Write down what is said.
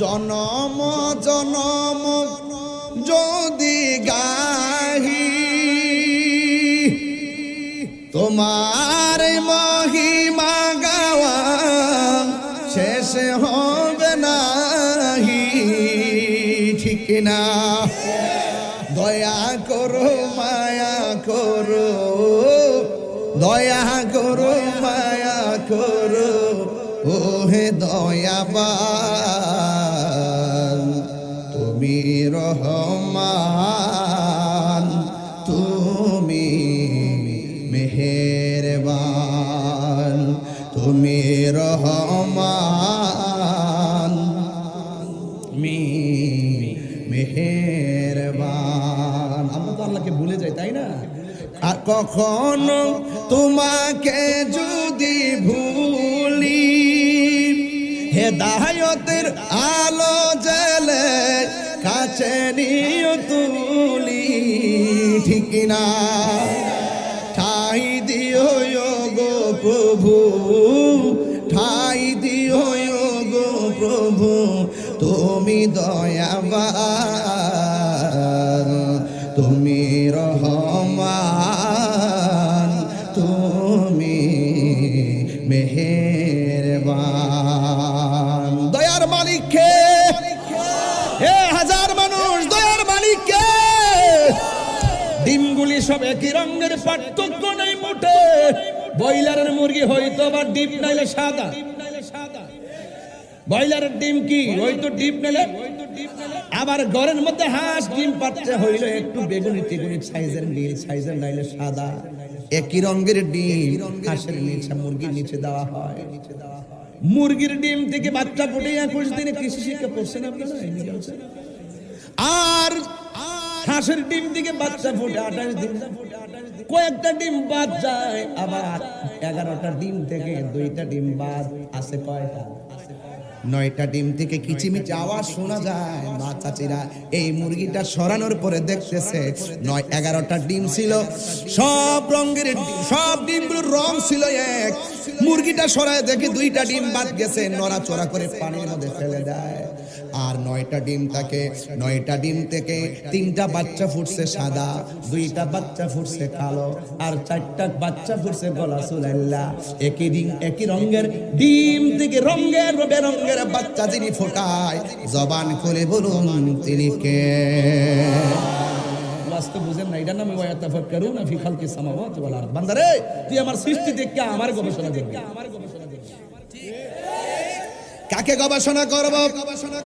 জনম জনম যদি গাহি তোমার মহিমা গাওয়া শেষ হবে নাহি, ঠিক না? দয়া করো মায়া করো, দয়া করো মায়া করো, ও হে দয়াবান তুমি রহমান, তুমি মেহেরবান, তুমি রহমান, তুমি মেহেরবান। আমরা তো আল্লাহকে ভুলে যাই, তাই না? আর কখনো তোমাকে যদি ভুলি, হেদায়েতের আলো জ্বেলে কাছে নিয়ে তুলি, ঠিক না? ঠাই দিও গো প্রভু, ঠাই দিও গো প্রভু, তুমি দয়াবান, তুমি রহমান, তুমি মেহেরবান। দয়ার মালিক কে? হে হাজার মানুষ, দয়ার মালিক কে? ডিমগুলি সব একই রঙের, পার্থক্য নেই মোটে। ব্রয়লারের মুরগি হয়তো বা ডিম নাইলে সাদা, ব্রয়লারের ডিম কি হয়তো ডিম নাইলে, আবার ঘরের মধ্যে হাঁস ডিম পাচ্ছে হইলো একটু বেগুনি টেগুনি সাইজের, নীল সাইজের নাইলে সাদা। একই রঙের ডিম হাঁসের নিচে, মুরগির নিচে দেওয়া হয়। মুরগির ডিম থেকে বাচ্চা ফুটে 21 দিনে কৃষি শিক্ষা পড়ছেন আপনারা? আর হাঁসের ডিম থেকে বাচ্চা ফুটে 28 দিন। কয়েকটা ডিম বাদ যায়, আবার 11টা ডিম থেকে 2টা ডিম বাদ আছে। কয়টা? 9টা ডিম থেকে কিচিমিচি আওয়াজ শোনা যায়। মা চাচিরা এই মুরগিটা সরানোর পরে দেখতেছে 11টা ডিম ছিল, সব রঙের, সব ডিমগুলোর রং ছিল এক। মুরগিটা সরায় দেখে 2টা ডিম বাদ গেছে, নড়াচড়া করে পানির মধ্যে ফেলে দেয়। আর 9টা ডিম থাকে, 9টা ডিম থেকে 3টা বাচ্চা ফুটছে সাদা, 2টা বাচ্চা ফুটছে কালো, আর 4টা বাচ্চা ফুটছে গলা চুলাল্লা। একই ডিম, একই রঙের ডিম থেকে রঙের বেরঙের বাচ্চা যিনি ফোটায়, জবান করে বলুন তিনি কে? বাস্তব বুঝেন না, এটার নামে ওয়াতাফাক্কারুনা ফি খালকিস সামাওয়াতি ওয়াল আরদ। বান্দারে তুই আমার সৃষ্টি দেখে আমার গবেষণা করবি। কাকে গবেষণা করব?